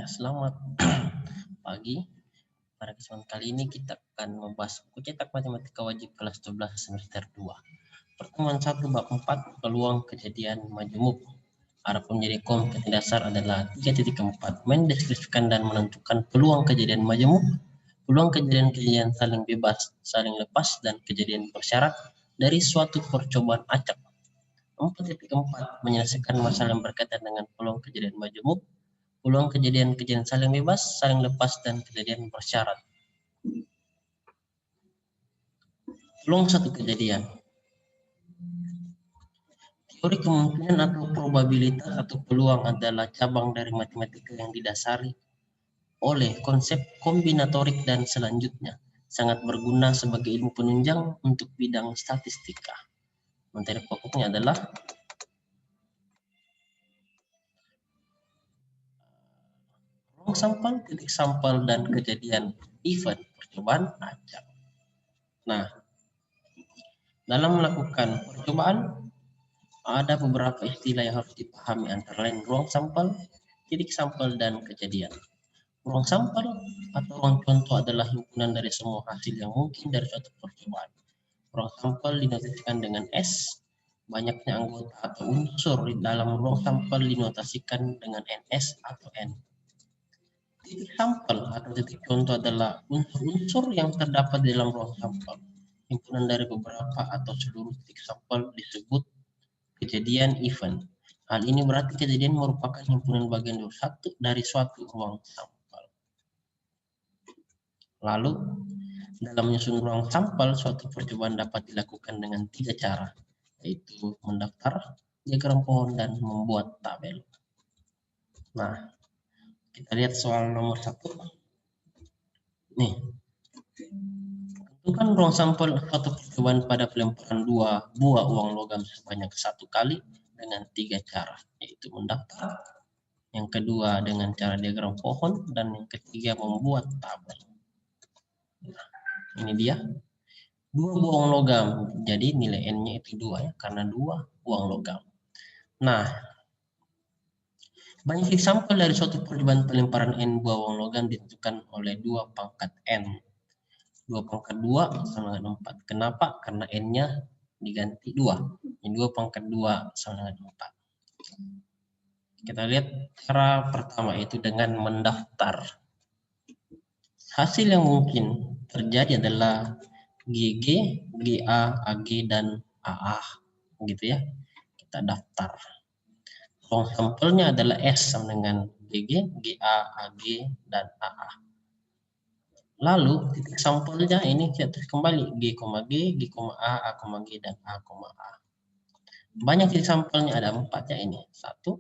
Ya, selamat pagi. Pada kesempatan kali ini kita akan membahas buku cetak matematika wajib kelas 12 semester 2. Pertemuan 1 bab 4 peluang kejadian majemuk. Adapun menjadi kompetensi dasar adalah 3.4 mendeskripsikan dan menentukan peluang kejadian majemuk, peluang kejadian-kejadian saling bebas, saling lepas, dan kejadian bersyarat dari suatu percobaan acak. 4.4 menyelesaikan masalah yang berkaitan dengan peluang kejadian majemuk, peluang kejadian-kejadian saling bebas, saling lepas, dan kejadian bersyarat. Peluang satu kejadian. Teori kemungkinan atau probabilitas atau peluang adalah cabang dari matematika yang didasari oleh konsep kombinatorik dan selanjutnya sangat berguna sebagai ilmu penunjang untuk bidang statistika. Materi pokoknya adalah ruang sampel, titik sampel, dan kejadian event percobaan acak. Nah, dalam melakukan percobaan ada beberapa istilah yang harus dipahami, antara lain ruang sampel, titik sampel, dan kejadian. Ruang sampel atau ruang contoh adalah himpunan dari semua hasil yang mungkin dari suatu percobaan. Ruang sampel dinotasikan dengan S. Banyaknya anggota atau unsur di dalam ruang sampel dinotasikan dengan NS atau N. Titik sampel atau titik contoh adalah unsur-unsur yang terdapat di dalam ruang sampel. Himpunan dari beberapa atau seluruh titik sampel disebut kejadian event. Hal ini berarti kejadian merupakan himpunan bagian dari suatu ruang sampel. Lalu, dalam menyusun ruang sampel, suatu percobaan dapat dilakukan dengan 3 cara, yaitu mendaftar, diagram pohon, dan membuat tabel. Nah, kita lihat soal nomor 1. Nih, tentukan ruang sampel suatu percobaan pada pelemparan 2 buah uang logam sebanyak 1 kali dengan 3 cara, yaitu mendaftar, yang kedua dengan cara diagram pohon, dan yang ketiga membuat tabel. Nah, ini dia 2 buah uang logam, jadi nilai N-nya itu 2 ya, karena 2 uang logam. Nah, banyak titik sampel dari suatu percobaan pelemparan N buah uang logam ditentukan oleh 2 pangkat N. 2 pangkat 2 sama dengan 4. Kenapa? Karena N-nya diganti 2. Ini 2 pangkat 2 sama dengan 4. Kita lihat cara pertama, yaitu dengan mendaftar. Hasil yang mungkin terjadi adalah GG, GA, AG, dan AA. Gitu ya. Kita daftar. Ruang sampelnya adalah S sama dengan GG, GA, AG, dan AA. Lalu titik sampelnya ini kita tulis kembali G, G, A, G, dan A, A. Banyak titik sampelnya, ada 4 ya ini. 1,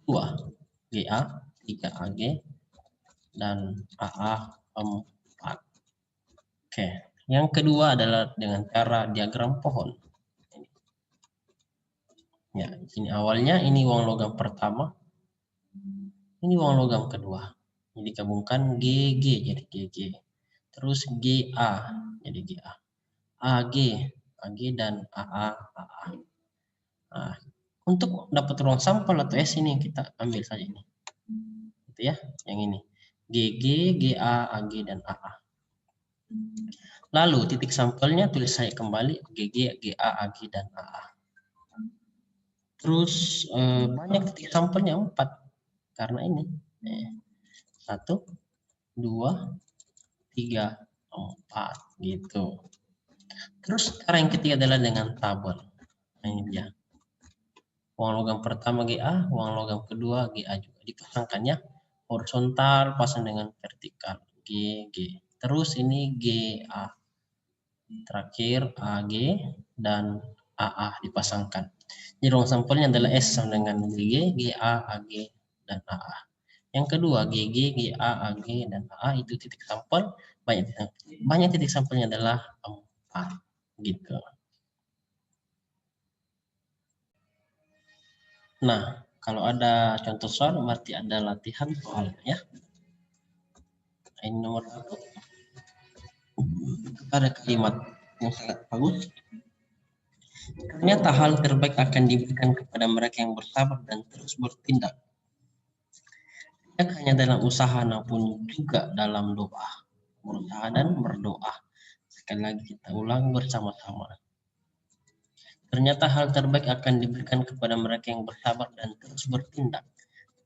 2, GA, 3 AG, dan AA 4. Oke, yang kedua adalah dengan cara diagram pohon. Ya, ini awalnya ini uang logam pertama, ini uang logam kedua. Jadi gabungkan GG jadi GG. Terus GA jadi GA. AG, AG, dan AA, AA. Nah, untuk dapat ruang sampel atau S ini kita ambil saja ini. Itu ya, yang ini. GG, GA, AG, dan AA. Lalu titik sampelnya tulis saya kembali GG, GA, AG, dan AA. Terus banyak titik sampelnya 4 karena ini 1, 2, 3, 4 gitu. Terus cara yang ketiga adalah dengan tabel. Nah, ini dia. Uang logam pertama GA, uang logam kedua GA juga dipasangkannya horizontal pasang dengan vertikal GG. Terus ini GA. Terakhir AG dan AA dipasangkan. Jadi ruang sampelnya adalah S sama dengan GG, GA, AG, dan AA. Yang kedua GG, GA, AG, dan AA itu titik sampel. Banyak titik sampelnya adalah 4 gitu. Nah, kalau ada contoh soal berarti ada latihan soalnya ya. Ini nomor 1. Ada kalimat yang sangat bagus. Ternyata hal terbaik akan diberikan kepada mereka yang bersabar dan terus bertindak. Tidak hanya dalam usaha namun juga dalam doa. Berusaha dan berdoa. Sekali lagi kita ulang bersama-sama. Ternyata hal terbaik akan diberikan kepada mereka yang bersabar dan terus bertindak.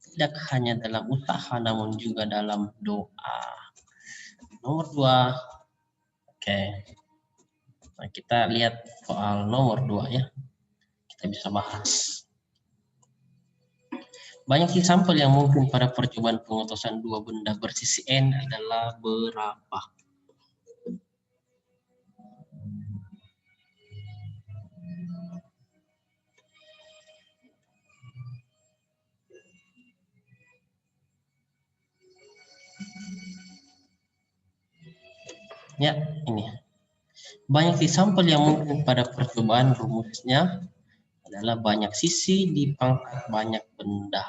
Tidak hanya dalam usaha namun juga dalam doa. Nomor 2. Oke. Nah, kita lihat soal nomor 2 ya. Kita bisa bahas. Banyak sih sampel yang mungkin pada percobaan pengutusan dua benda bersisi N adalah berapa? Ya, ini. Banyak sih sampel yang mungkin pada percobaan rumusnya adalah banyak sisi di pangkat banyak benda.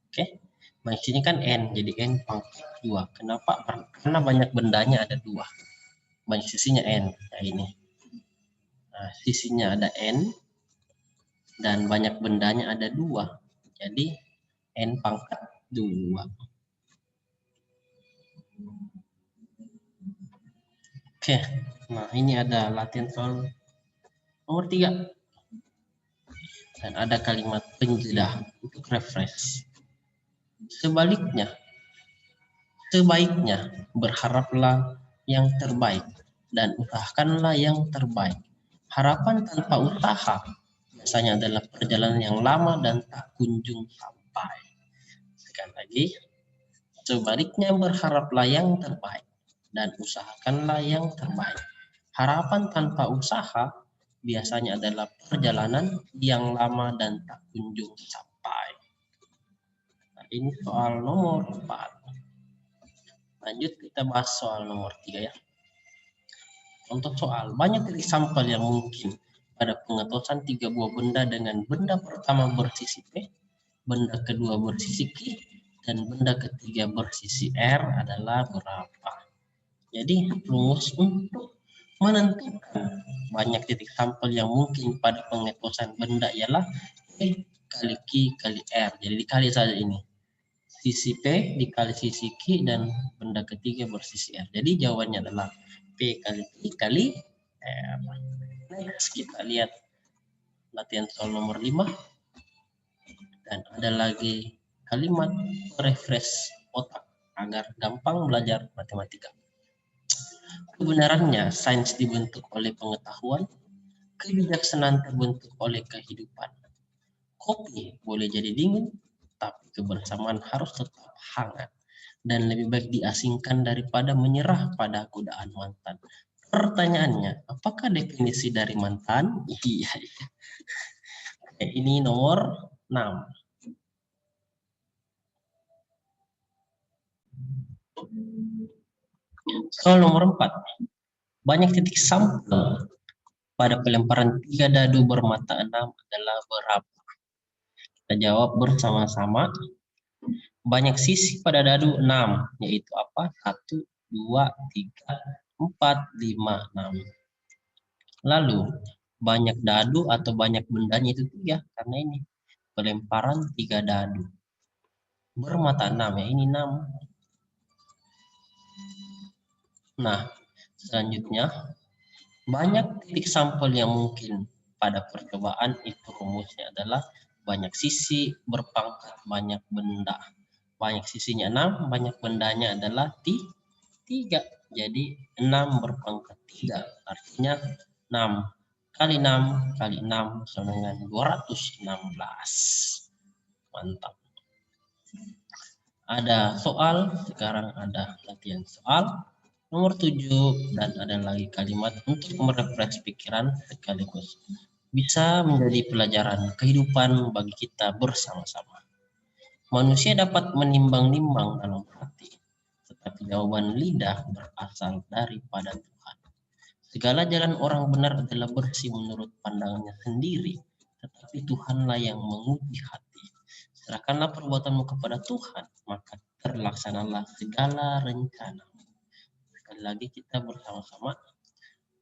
Oke. Banyak sini kan N, jadi N pangkat 2. Kenapa? Karena banyak bendanya ada 2. Banyak sisinya N. Nah, ini. Nah, sisinya ada N dan banyak bendanya ada 2. Jadi N pangkat 2. Oke. Nah, ini ada latihan soal nomor 3. Dan ada kalimat penjeda untuk refresh. Sebaliknya, berharaplah yang terbaik dan usahakanlah yang terbaik. Harapan tanpa usaha biasanya adalah perjalanan yang lama dan tak kunjung sampai. Sekali lagi, sebaliknya berharaplah yang terbaik dan usahakanlah yang terbaik. Harapan tanpa usaha biasanya adalah perjalanan yang lama dan tak kunjung sampai. Nah, ini soal nomor 4. Lanjut kita bahas soal nomor 3 ya. Untuk soal, banyak titik sampel yang mungkin pada pengetosan 3 buah benda dengan benda pertama bersisi P, benda kedua bersisi Q, dan benda ketiga bersisi R adalah berapa? Jadi rumus untuk menentukan banyak titik sampel yang mungkin pada pengetosan benda ialah P kali Q kali R. Jadi dikali saja ini. Sisi P dikali sisi Q dan benda ketiga bersisi R. Jadi jawabannya adalah P kali Q kali R. Next kita lihat latihan soal nomor 5. Dan ada lagi kalimat refresh otak agar gampang belajar matematika. Kebenarannya sains dibentuk oleh pengetahuan, kebijaksanaan terbentuk oleh kehidupan. Kopi boleh jadi dingin, tapi kebersamaan harus tetap hangat. Dan lebih baik diasingkan daripada menyerah pada godaan mantan. Pertanyaannya, apakah definisi dari mantan? Iya. Ini nomor 6. Soal nomor 4. Banyak titik sampel pada pelemparan 3 dadu bermata 6 adalah berapa? Kita jawab bersama-sama. Banyak sisi pada dadu 6, yaitu apa? 1, 2, 3, 4, 5, 6. Lalu, banyak dadu atau banyak bendanya itu 3, karena ini pelemparan 3 dadu. Bermata 6, ya ini 6. Nah, selanjutnya, banyak titik sampel yang mungkin pada percobaan itu rumusnya adalah banyak sisi berpangkat banyak benda. Banyak sisinya 6, banyak bendanya adalah 3. Jadi 6 berpangkat 3, artinya 6 kali 6 kali 6 sama dengan 216. Mantap. Ada soal, sekarang ada latihan soal. Nomor 7 dan ada lagi kalimat untuk merefresh pikiran sekaligus bisa menjadi pelajaran kehidupan bagi kita bersama-sama. Manusia dapat menimbang-nimbang dalam hati, tetapi jawaban lidah berasal daripada Tuhan. Segala jalan orang benar adalah bersih menurut pandangannya sendiri, tetapi Tuhanlah yang menguji hati. Serahkanlah perbuatanmu kepada Tuhan, maka terlaksanalah segala rencana. Sekali lagi kita bersama-sama.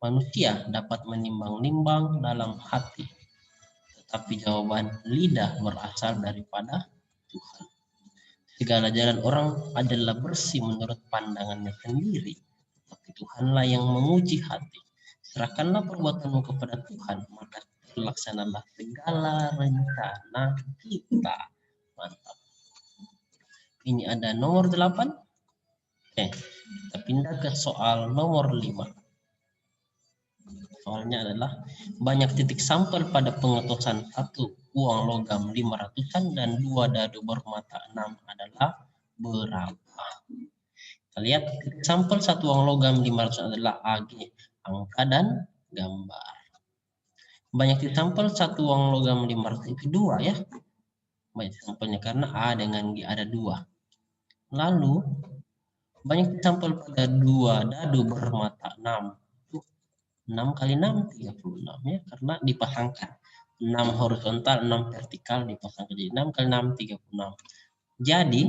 manusia dapat menimbang-nimbang dalam hati, tetapi jawaban lidah berasal daripada Tuhan. Segala jalan orang adalah bersih menurut pandangannya sendiri, tapi Tuhanlah yang menguji hati. Serahkanlah perbuatanmu kepada Tuhan, maka terlaksanalah segala rencana kita. Mantap. Ini ada nomor 8. Oke, kita pindah ke soal nomor 5. Soalnya adalah banyak titik sampel pada pengetosan 1 uang logam 500-an dan 2 dadu bermata 6 adalah berapa? Kita lihat titik sampel 1 uang logam 500 adalah AG, angka dan gambar. Banyak titik sampel 1 uang logam 500 itu 2 ya. Banyak sampelnya karena A dengan G ada 2. Lalu banyak titik sampel pada 2 dadu bermata 6. 6 kali 6 36 ya, karena dipasangkan 6 horizontal 6 vertikal dipasangkan, jadi 6 kali 6 36. Jadi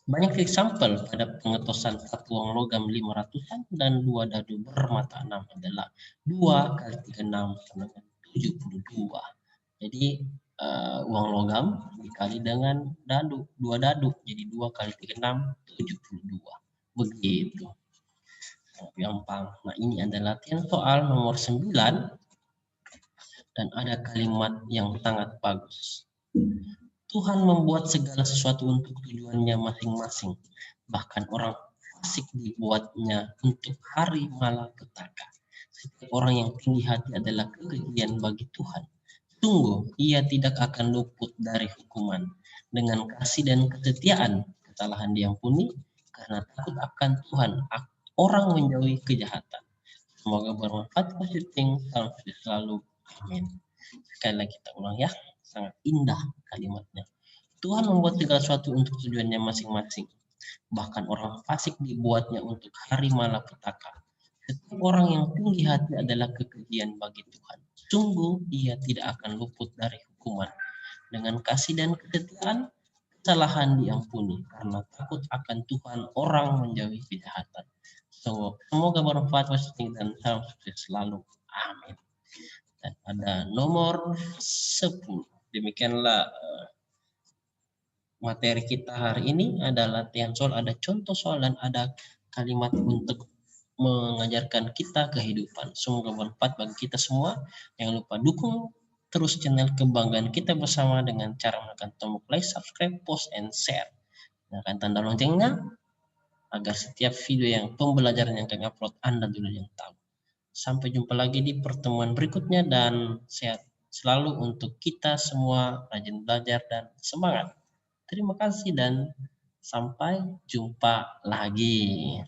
banyak titik sampel pada pengetosan 1 uang logam 500-an dan 2 dadu bermata 6 adalah 2 kali 36 sama dengan 72. Jadi uang logam dikali dengan dadu, 2 dadu, jadi 2 kali 36 72. Begitu. Gampang. Nah, ini adalah latihan soal nomor 9 dan ada kalimat yang sangat bagus. Tuhan membuat segala sesuatu untuk tujuannya masing-masing. Bahkan orang fasik dibuatnya untuk hari malapetaka. Setiap orang yang tinggi hati adalah kekejian bagi Tuhan. Sungguh, ia tidak akan luput dari hukuman. Dengan kasih dan kesetiaan, kesalahan diampuni, karena takut akan Tuhan, orang menjauhi kejahatan. Semoga bermanfaat positif. Salam selalu. Amin. Sekali lagi kita ulang ya. Sangat indah kalimatnya. Tuhan membuat segala sesuatu untuk tujuannya masing-masing. Bahkan orang fasik dibuatnya untuk hari malapetaka. Setiap orang yang tinggi hati adalah kekejian bagi Tuhan. Sungguh ia tidak akan luput dari hukuman. Dengan kasih dan kesetiaan, kesalahan diampuni. Karena takut akan Tuhan, orang menjauhi kejahatan. Semoga bermanfaat dan salam sukses selalu. Amin. Dan ada nomor 10. Demikianlah materi kita hari ini. Ada latihan soal, ada contoh soal, dan ada kalimat untuk mengajarkan kita kehidupan. Semoga bermanfaat bagi kita semua. Jangan lupa dukung terus channel kebanggaan kita bersama dengan cara menekan tombol like, subscribe, post, and share. Tekan tanda loncengnya agar setiap video yang pembelajaran yang kami upload Anda dulu yang tahu. Sampai jumpa lagi di pertemuan berikutnya dan sehat selalu untuk kita semua, rajin belajar dan semangat. Terima kasih dan sampai jumpa lagi.